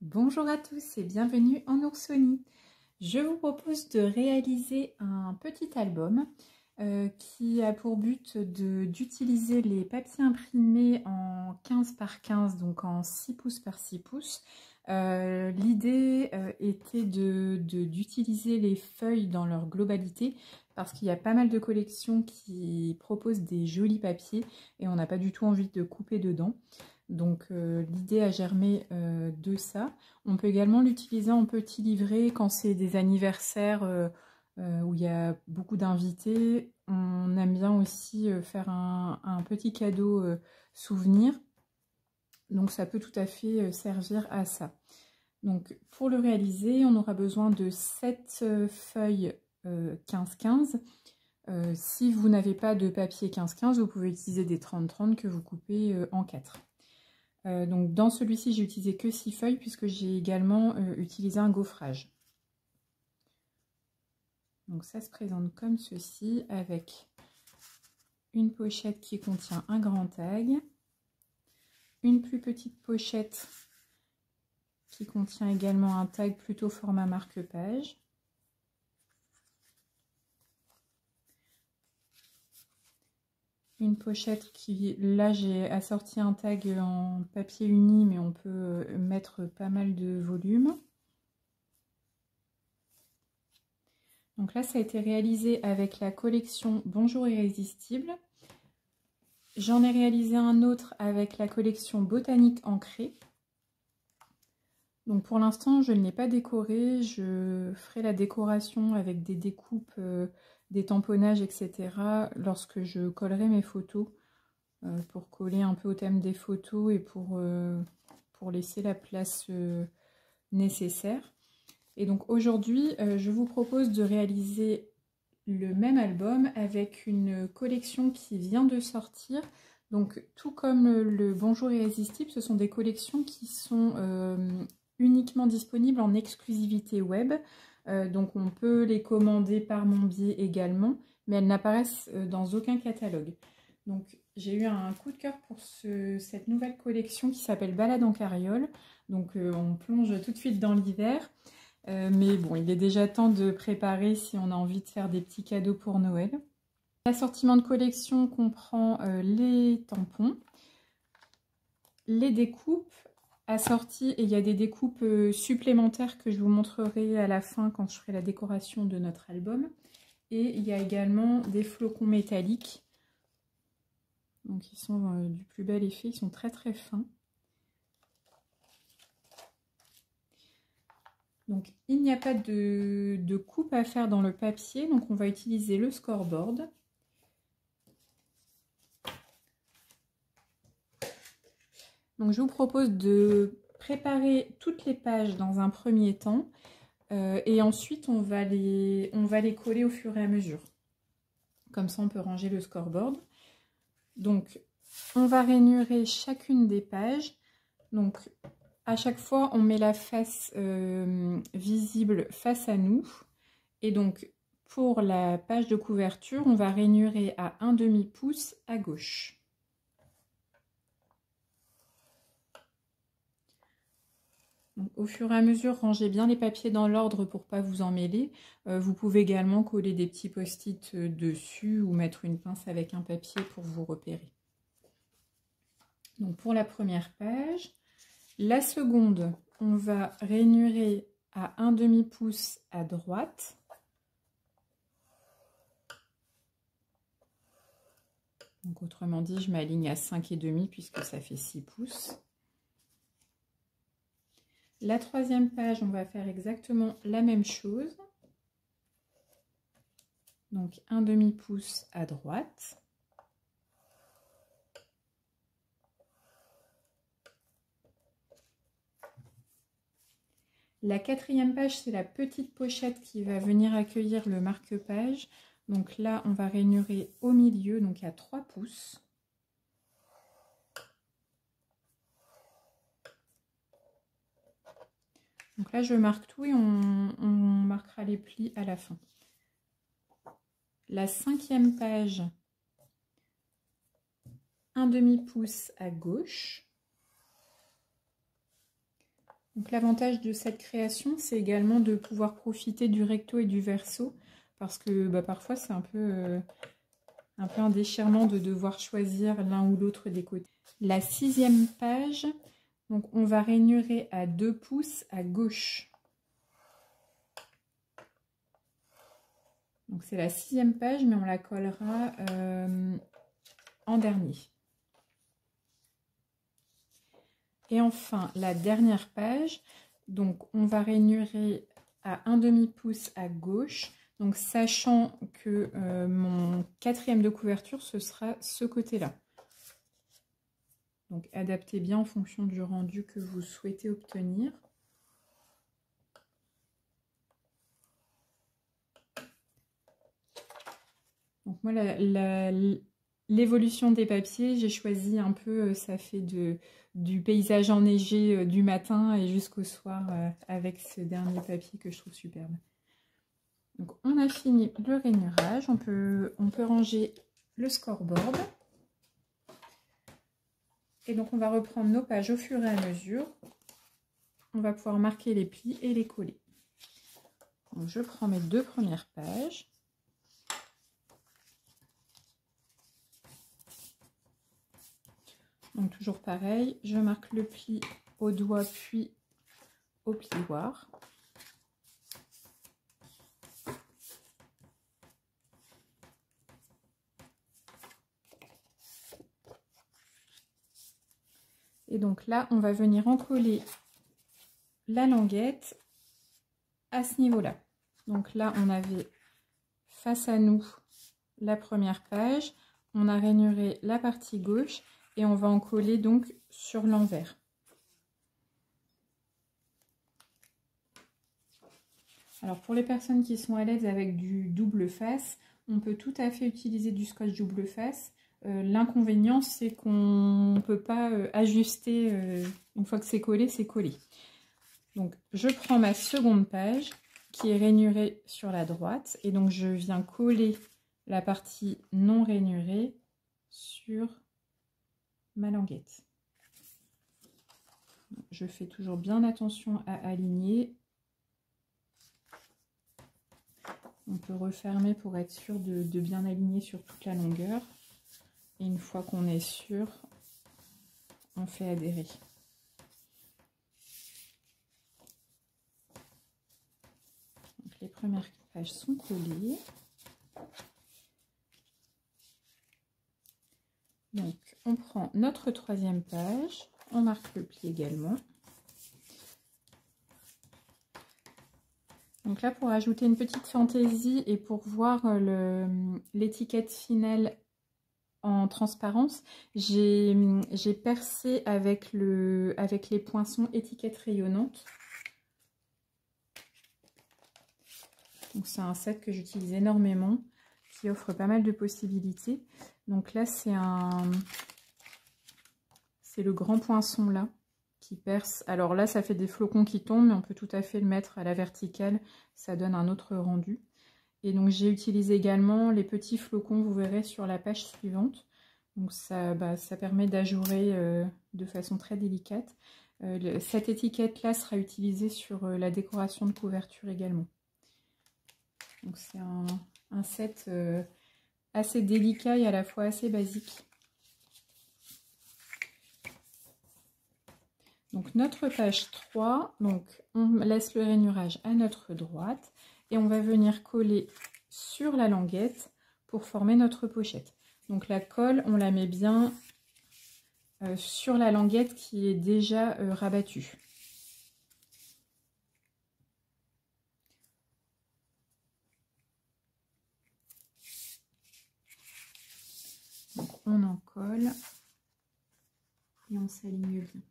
Bonjour à tous et bienvenue en Oursonie. Je vous propose de réaliser un petit album qui a pour but d'utiliser les papiers imprimés en 15 par 15, donc en 6 pouces par 6 pouces. L'idée était d'utiliser les feuilles dans leur globalité parce qu'il y a pas mal de collections qui proposent des jolis papiers et on n'a pas du tout envie de couper dedans. Donc l'idée a germé de ça. On peut également l'utiliser en petit livret quand c'est des anniversaires où il y a beaucoup d'invités. On aime bien aussi faire un petit cadeau souvenir. Donc ça peut tout à fait servir à ça. Donc pour le réaliser, on aura besoin de 7 feuilles 15-15. Si vous n'avez pas de papier 15-15, vous pouvez utiliser des 30-30 que vous coupez en 4. Donc dans celui-ci, j'ai utilisé que 6 feuilles puisque j'ai également utilisé un gaufrage. Donc ça se présente comme ceci avec une pochette qui contient un grand tag, une plus petite pochette qui contient également un tag plutôt format marque-page, une pochette qui, là j'ai assorti un tag en papier uni, mais on peut mettre pas mal de volume. Donc là ça a été réalisé avec la collection Bonjour Irrésistible. J'en ai réalisé un autre avec la collection Botanique Ancrée. Donc pour l'instant je ne l'ai pas décoré, je ferai la décoration avec des découpes, des tamponnages, etc. lorsque je collerai mes photos pour coller un peu au thème des photos et pour laisser la place nécessaire. Et donc aujourd'hui je vous propose de réaliser le même album avec une collection qui vient de sortir. Donc tout comme le Bonjour Irrésistible, ce sont des collections qui sont uniquement disponibles en exclusivité web. Donc on peut les commander par mon biais également, mais elles n'apparaissent dans aucun catalogue. Donc j'ai eu un coup de cœur pour cette nouvelle collection qui s'appelle Balade en carriole. Donc on plonge tout de suite dans l'hiver. Mais bon, il est déjà temps de préparer si on a envie de faire des petits cadeaux pour Noël. L'assortiment de collection comprend les tampons, les découpes assorties, et il y a des découpes supplémentaires que je vous montrerai à la fin quand je ferai la décoration de notre album. Et il y a également des flocons métalliques. Donc ils sont du plus bel effet, ils sont très très fins. Donc il n'y a pas de coupe à faire dans le papier, donc on va utiliser le scoreboard. Donc je vous propose de préparer toutes les pages dans un premier temps et ensuite on va les coller au fur et à mesure. Comme ça on peut ranger le scoreboard. Donc on va rainurer chacune des pages. Donc à chaque fois on met la face visible face à nous. Et donc pour la page de couverture, on va rainurer à 1/2 pouce à gauche. Donc, au fur et à mesure, rangez bien les papiers dans l'ordre pour ne pas vous emmêler. Vous pouvez également coller des petits post-it dessus ou mettre une pince avec un papier pour vous repérer. Donc pour la première page, la seconde, on va rainurer à 1/2 pouce à droite. Donc autrement dit, je m'aligne à 5,5 puisque ça fait 6 pouces. La troisième page, on va faire exactement la même chose. Donc 1/2 pouce à droite. La quatrième page, c'est la petite pochette qui va venir accueillir le marque-page. Donc là, on va rainurer au milieu, donc à 3 pouces. Donc là, je marque tout et on marquera les plis à la fin. La cinquième page, 1/2 pouce à gauche. Donc l'avantage de cette création, c'est également de pouvoir profiter du recto et du verso, parce que parfois c'est un peu un déchirement de devoir choisir l'un ou l'autre des côtés. La 6e page, donc on va raignurer à 2 pouces à gauche. Donc c'est la 6e page, mais on la collera en dernier. Et enfin, la dernière page, donc on va rainurer à 1/2 pouce à gauche, donc sachant que mon 4e de couverture, ce sera ce côté-là. Donc adaptez bien en fonction du rendu que vous souhaitez obtenir. Donc moi, l'évolution des papiers, j'ai choisi un peu, ça fait du paysage enneigé du matin et jusqu'au soir avec ce dernier papier que je trouve superbe. Donc on a fini le rainurage, on peut ranger le scoreboard. Et donc on va reprendre nos pages au fur et à mesure. On va pouvoir marquer les plis et les coller. Donc je prends mes 2 premières pages. Donc toujours pareil, je marque le pli au doigt puis au plioir. Et donc là, on va venir encoller la languette à ce niveau-là. Donc là, on avait face à nous la première page, on a rainuré la partie gauche et on va en coller donc sur l'envers. Alors pour les personnes qui sont à l'aise avec du double face, on peut tout à fait utiliser du scotch double face. L'inconvénient, c'est qu'on ne peut pas ajuster, une fois que c'est collé, c'est collé. Donc je prends ma seconde page qui est rainurée sur la droite et donc je viens coller la partie non rainurée sur ma languette. Je fais toujours bien attention à aligner. On peut refermer pour être sûr de bien aligner sur toute la longueur. Et une fois qu'on est sûr, on fait adhérer. Donc les premières pages sont collées. Donc on prend notre 3e page, on marque le pli également. Donc là, pour ajouter une petite fantaisie et pour voir l'étiquette finale en transparence, j'ai percé avec les poinçons étiquette rayonnante. Donc c'est un set que j'utilise énormément, qui offre pas mal de possibilités. Donc là, c'est le grand poinçon là qui perce. Alors là, ça fait des flocons qui tombent, mais on peut tout à fait le mettre à la verticale, ça donne un autre rendu. Et donc j'ai utilisé également les petits flocons, vous verrez sur la page suivante. Donc ça permet d'ajurer de façon très délicate. Cette étiquette là sera utilisée sur la décoration de couverture également. Donc c'est un set assez délicat et à la fois assez basique. Donc notre page 3, donc on laisse le rainurage à notre droite et on va venir coller sur la languette pour former notre pochette. Donc la colle, on la met bien sur la languette qui est déjà rabattue. Donc on en colle et on s'aligne bien.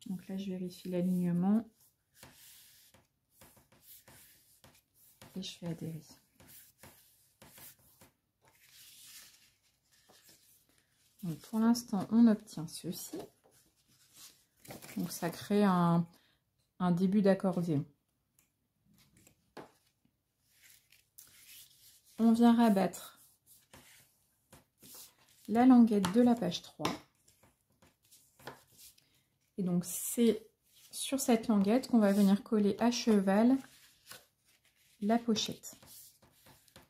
Donc là, je vérifie l'alignement et je fais adhérer. Donc pour l'instant, on obtient ceci. Donc ça crée un début d'accordéon. On vient rabattre la languette de la page 3. Et donc c'est sur cette languette qu'on va venir coller à cheval la pochette.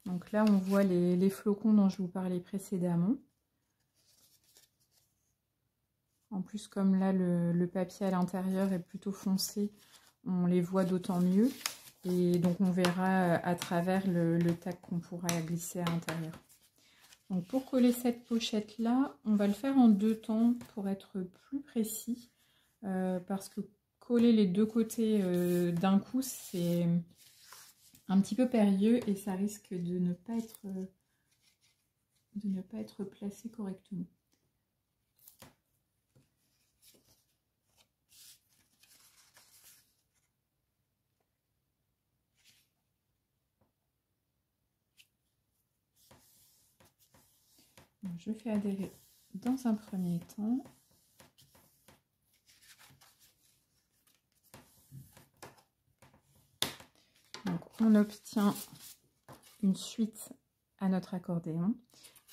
Donc là on voit les flocons dont je vous parlais précédemment. En plus comme là le papier à l'intérieur est plutôt foncé, on les voit d'autant mieux. Et donc on verra à travers le tac qu'on pourra glisser à l'intérieur. Donc pour coller cette pochette là, on va le faire en 2 temps pour être plus précis. Parce que coller les 2 côtés d'un coup, c'est un petit peu périlleux et ça risque de ne pas être placé correctement. Donc, je fais adhérer dans un premier temps. Donc on obtient une suite à notre accordéon.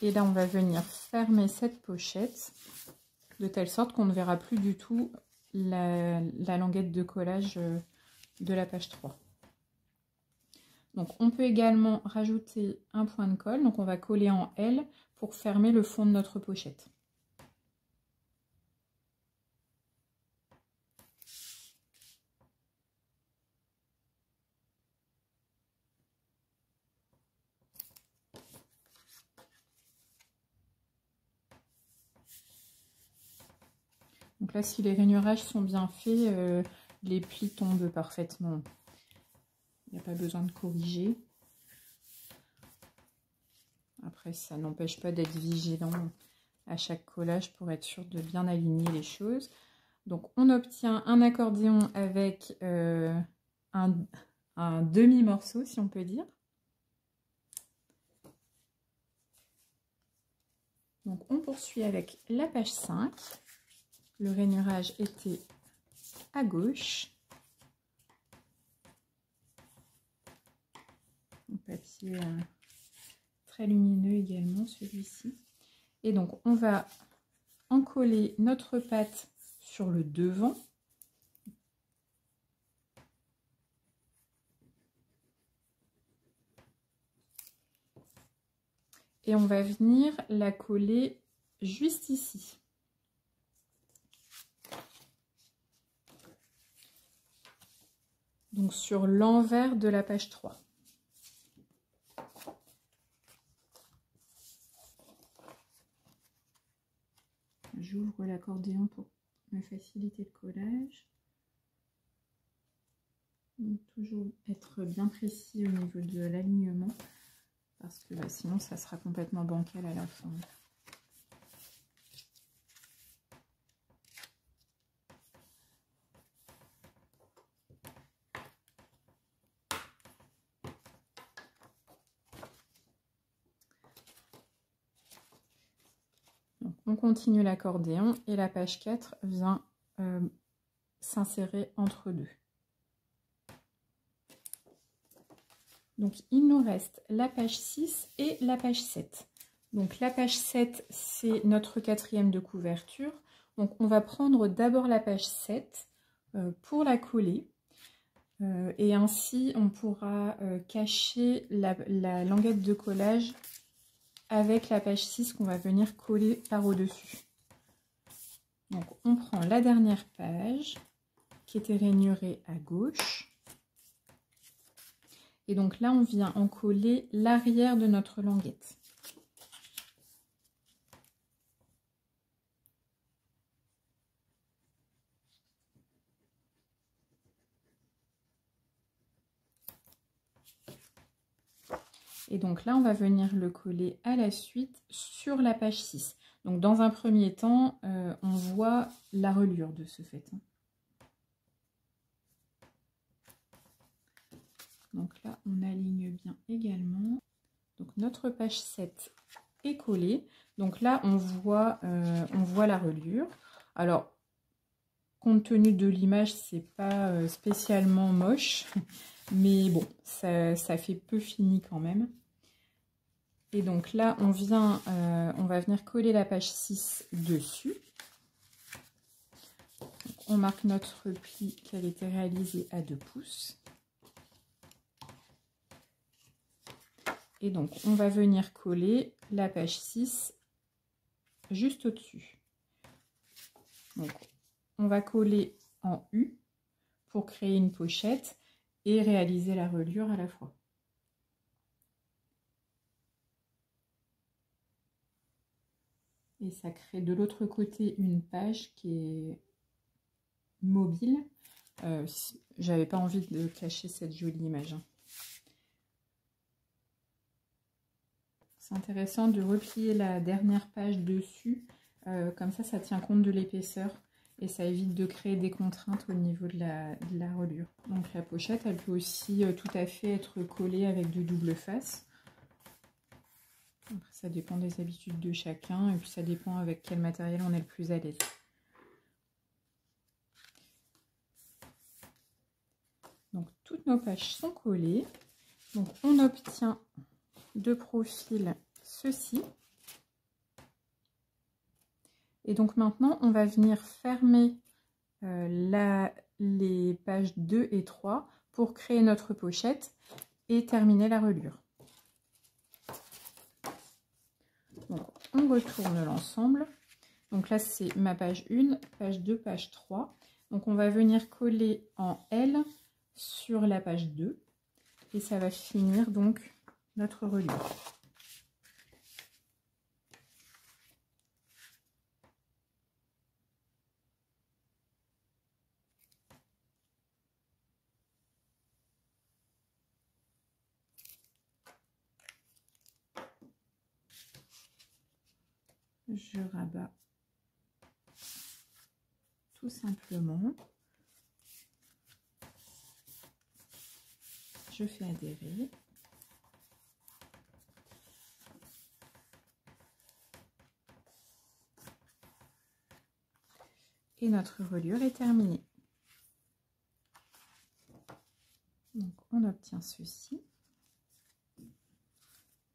Et là on va venir fermer cette pochette de telle sorte qu'on ne verra plus du tout la languette de collage de la page 3. Donc on peut également rajouter un point de colle. Donc on va coller en L pour fermer le fond de notre pochette. Donc là, si les rainurages sont bien faits, les plis tombent parfaitement. Il n'y a pas besoin de corriger. Après, ça n'empêche pas d'être vigilant à chaque collage pour être sûr de bien aligner les choses. Donc, on obtient un accordéon avec un demi-morceau, si on peut dire. Donc, on poursuit avec la page 5. Le rainurage était à gauche. Un papier très lumineux également, celui-ci. Et donc, on va encoller notre patte sur le devant. Et on va venir la coller juste ici. Donc sur l'envers de la page 3. J'ouvre l'accordéon pour me faciliter le collage. Donc, toujours être bien précis au niveau de l'alignement, parce que sinon ça sera complètement bancal à la fin. Donc, on continue l'accordéon et la page 4 vient s'insérer entre deux. Donc il nous reste la page 6 et la page 7. Donc la page 7, c'est notre 4e de couverture. Donc on va prendre d'abord la page 7 pour la coller. Et ainsi on pourra cacher la languette de collage avec la page 6 qu'on va venir coller par au-dessus. Donc on prend la dernière page qui était rainurée à gauche. Et donc là, on vient en coller l'arrière de notre languette. Et donc là, on va venir le coller à la suite sur la page 6. Donc dans un premier temps, on voit la reliure de ce fait. Donc là, on aligne bien également. Donc notre page 7 est collée. Donc là, on voit la reliure. Alors, compte tenu de l'image, c'est pas spécialement moche. Mais bon, ça fait peu fini quand même. Et donc là, on va venir coller la page 6 dessus. Donc on marque notre pli qui avait été réalisé à 2 pouces. Et donc, on va venir coller la page 6 juste au-dessus. Donc, on va coller en U pour créer une pochette et réaliser la reliure à la fois. Et ça crée de l'autre côté une page qui est mobile. J'avais pas envie de cacher cette jolie image. C'est intéressant de replier la dernière page dessus, comme ça tient compte de l'épaisseur et ça évite de créer des contraintes au niveau de la reliure. Donc la pochette, elle peut aussi tout à fait être collée avec de double face. Après, ça dépend des habitudes de chacun et puis ça dépend avec quel matériel on est le plus à l'aise. Donc toutes nos pages sont collées. Donc on obtient de profil ceci. Et donc maintenant on va venir fermer les pages 2 et 3 pour créer notre pochette et terminer la reliure. Donc on retourne l'ensemble. Donc là c'est ma page 1, page 2, page 3. Donc on va venir coller en L sur la page 2 et ça va finir donc notre reliure. Je rabats tout simplement. Je fais adhérer. Et notre reliure est terminée. Donc on obtient ceci.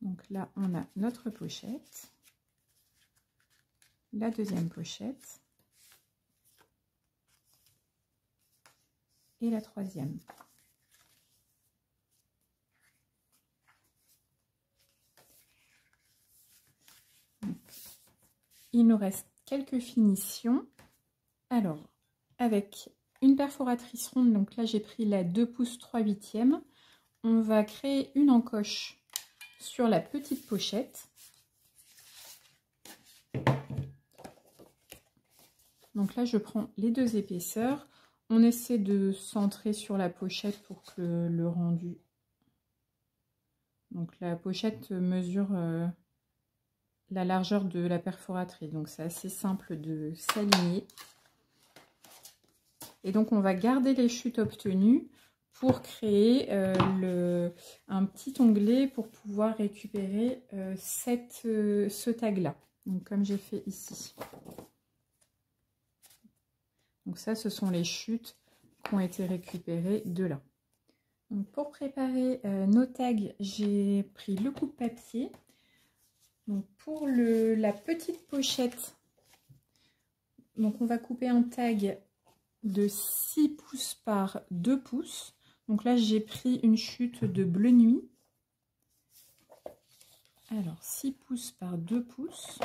Donc là on a notre pochette, la deuxième pochette et la troisième. Donc, il nous reste quelques finitions. Alors, avec une perforatrice ronde, donc là j'ai pris la 2 pouces 3/8, on va créer une encoche sur la petite pochette. Donc là je prends les deux épaisseurs, on essaie de centrer sur la pochette pour que le rendu... Donc la pochette mesure la largeur de la perforatrice, donc c'est assez simple de s'aligner. Et donc on va garder les chutes obtenues pour créer un petit onglet pour pouvoir récupérer ce tag là, donc comme j'ai fait ici. Donc ça, ce sont les chutes qui ont été récupérées de là. Donc pour préparer nos tags, j'ai pris le coupe-papier. Donc pour la petite pochette, donc on va couper un tag de 6 pouces par 2 pouces. Donc là, j'ai pris une chute de bleu nuit. Alors, 6 pouces par 2 pouces.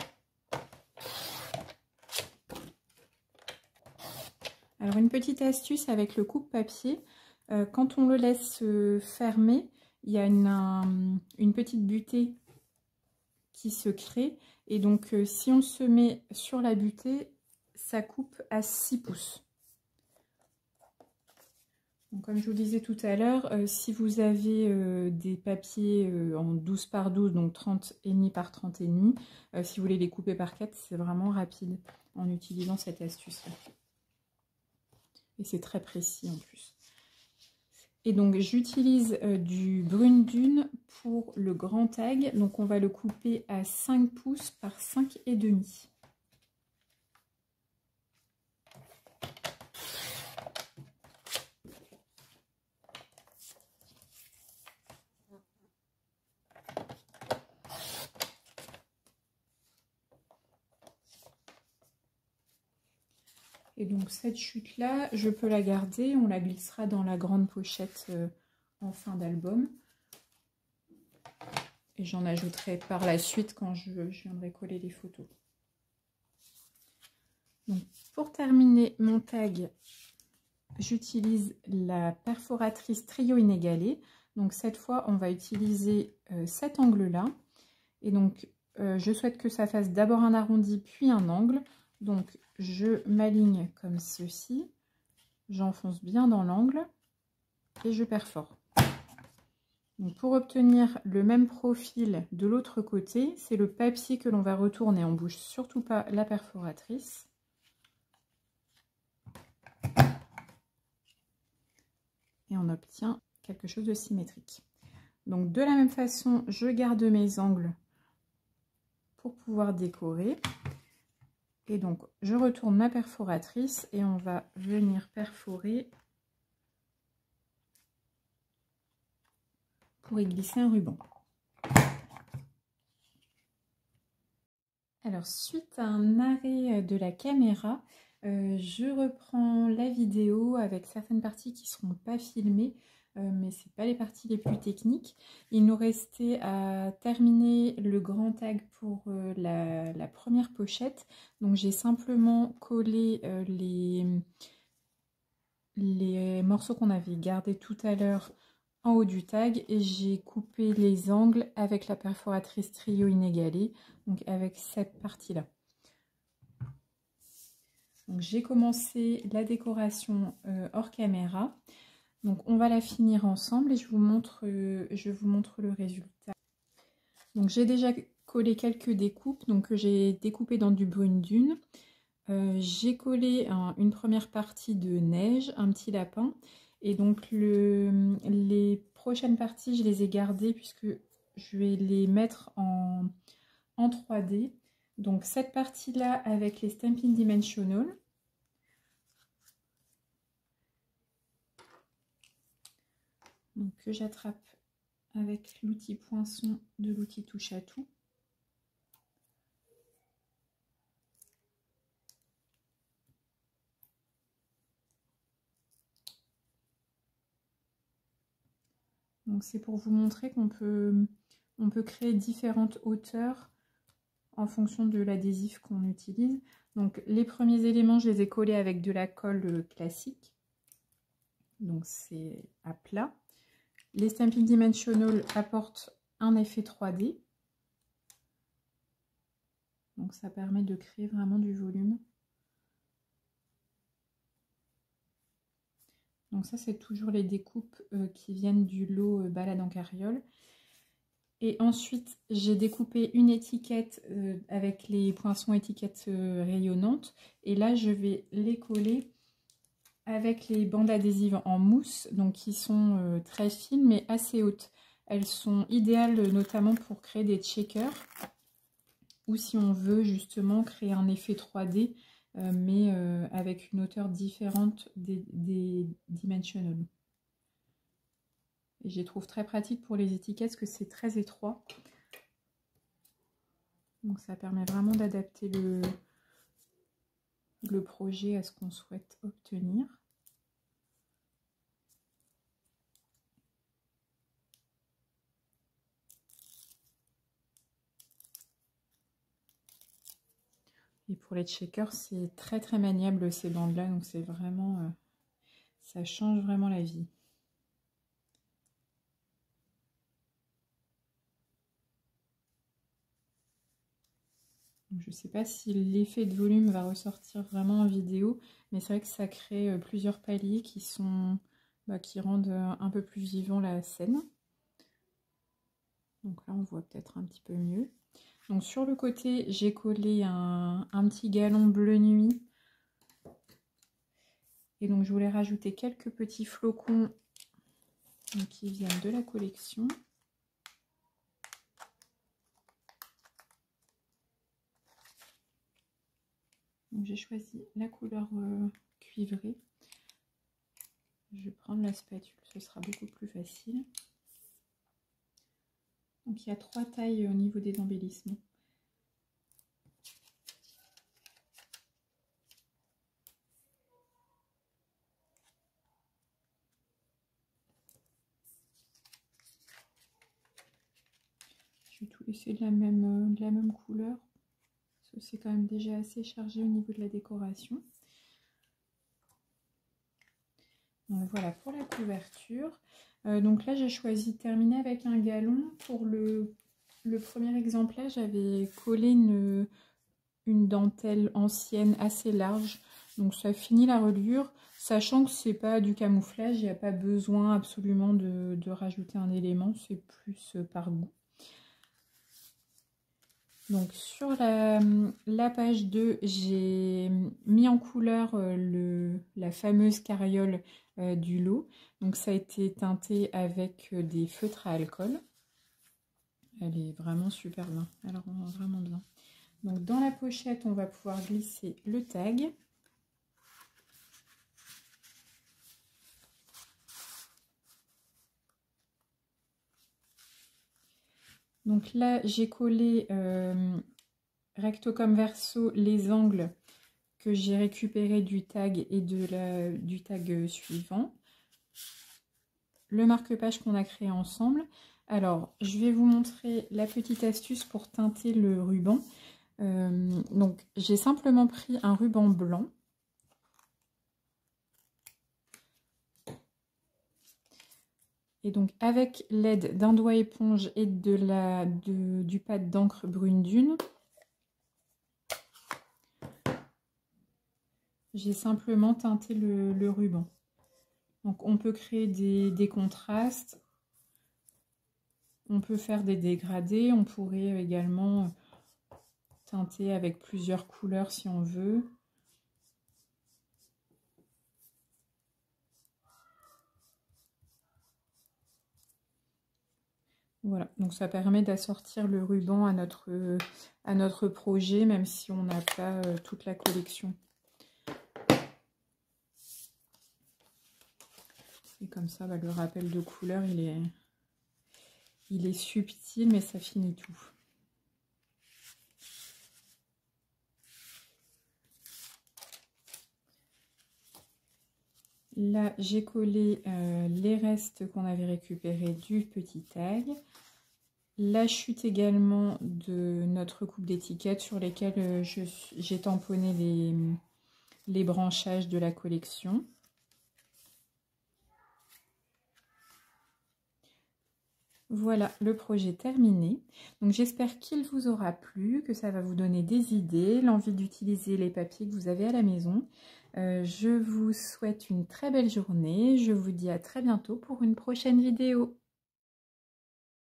Alors, une petite astuce avec le coupe-papier. Quand on le laisse fermer, il y a une petite butée qui se crée. Et donc, si on se met sur la butée, ça coupe à 6 pouces. Donc, comme je vous le disais tout à l'heure, si vous avez des papiers en 12 par 12, donc 30,5 par 30,5, si vous voulez les couper par 4, c'est vraiment rapide en utilisant cette astuce-là. Et c'est très précis en plus. Et donc j'utilise du brune dune pour le grand tag. Donc on va le couper à 5 pouces par 5,5. Et donc cette chute-là, je peux la garder, on la glissera dans la grande pochette en fin d'album. Et j'en ajouterai par la suite quand je viendrai coller les photos. Donc pour terminer mon tag, j'utilise la perforatrice trio inégalé. Donc cette fois, on va utiliser cet angle-là. Et donc, je souhaite que ça fasse d'abord un arrondi, puis un angle. Donc, je m'aligne comme ceci. J'enfonce bien dans l'angle et je perfore. Donc, pour obtenir le même profil de l'autre côté, c'est le papier que l'on va retourner. On ne bouge surtout pas la perforatrice. Et on obtient quelque chose de symétrique. Donc, de la même façon, je garde mes angles pour pouvoir décorer. Et donc, je retourne ma perforatrice et on va venir perforer pour y glisser un ruban. Alors, suite à un arrêt de la caméra, je reprends la vidéo avec certaines parties qui ne seront pas filmées, mais ce n'est pas les parties les plus techniques. Il nous restait à terminer le grand tag pour la première pochette. Donc j'ai simplement collé les morceaux qu'on avait gardés tout à l'heure en haut du tag et j'ai coupé les angles avec la perforatrice trio inégalé, donc avec cette partie-là. Donc j'ai commencé la décoration hors caméra. Donc on va la finir ensemble et je vous montre le résultat. Donc j'ai déjà collé quelques découpes, donc que j'ai découpé dans du brune dune. J'ai collé une première partie de neige, un petit lapin. Et donc les prochaines parties, je les ai gardées puisque je vais les mettre en 3D. Donc cette partie-là avec les Stampin' Dimensional. Donc que j'attrape avec l'outil poinçon de l'outil touche à tout. Donc c'est pour vous montrer qu'on peut créer différentes hauteurs en fonction de l'adhésif qu'on utilise. Donc les premiers éléments, je les ai collés avec de la colle classique. Donc c'est à plat. Les Stampin' Dimensional apportent un effet 3D. Donc ça permet de créer vraiment du volume. Donc ça, c'est toujours les découpes qui viennent du lot Balade en carriole. Et ensuite, j'ai découpé une étiquette avec les poinçons étiquettes rayonnantes. Et là, je vais les coller avec les bandes adhésives en mousse, donc qui sont très fines mais assez hautes. Elles sont idéales notamment pour créer des checkers ou si on veut justement créer un effet 3D mais avec une hauteur différente des dimensional. Et je les trouve très pratiques pour les étiquettes parce que c'est très étroit. Donc ça permet vraiment d'adapter le projet à ce qu'on souhaite obtenir. Et pour les checkers, c'est très très maniable ces bandes-là, donc c'est vraiment, ça change vraiment la vie. Donc, je ne sais pas si l'effet de volume va ressortir vraiment en vidéo, mais c'est vrai que ça crée plusieurs paliers qui rendent un peu plus vivant la scène. Donc là, on voit peut-être un petit peu mieux. Donc sur le côté, j'ai collé un petit galon bleu nuit. Et donc je voulais rajouter quelques petits flocons qui viennent de la collection. Donc j'ai choisi la couleur cuivrée. Je vais prendre la spatule, ce sera beaucoup plus facile. Donc il y a 3 tailles au niveau des embellissements. Je vais tout laisser de la même couleur. C'est quand même déjà assez chargé au niveau de la décoration. Donc voilà pour la couverture. Donc là j'ai choisi de terminer avec un galon. Pour le premier exemplaire, j'avais collé une dentelle ancienne assez large. Donc ça finit la reliure, sachant que c'est pas du camouflage, il n'y a pas besoin absolument de rajouter un élément, c'est plus par goût. Donc sur la page 2, j'ai mis en couleur la fameuse carriole du lot. Donc ça a été teinté avec des feutres à alcool. Elle est vraiment super bien, elle rend vraiment bien. Donc dans la pochette, on va pouvoir glisser le tag. Donc là, j'ai collé recto comme verso les angles que j'ai récupérés du tag et du tag suivant. Le marque-page qu'on a créé ensemble. Alors, je vais vous montrer la petite astuce pour teinter le ruban. Donc, j'ai simplement pris un ruban blanc. Et donc, avec l'aide d'un doigt éponge et du pad d'encre brune dune, j'ai simplement teinté le ruban. Donc, on peut créer des contrastes. On peut faire des dégradés. On pourrait également teinter avec plusieurs couleurs si on veut. Voilà, donc ça permet d'assortir le ruban à notre projet, même si on n'a pas toute la collection. Et comme ça, le rappel de couleur, il est subtil, mais ça finit tout. Là, j'ai collé les restes qu'on avait récupérés du petit tag. La chute également de notre coupe d'étiquettes sur lesquelles j'ai tamponné les branchages de la collection. Voilà le projet terminé. Donc j'espère qu'il vous aura plu, que ça va vous donner des idées, l'envie d'utiliser les papiers que vous avez à la maison. Je vous souhaite une très belle journée. Je vous dis à très bientôt pour une prochaine vidéo.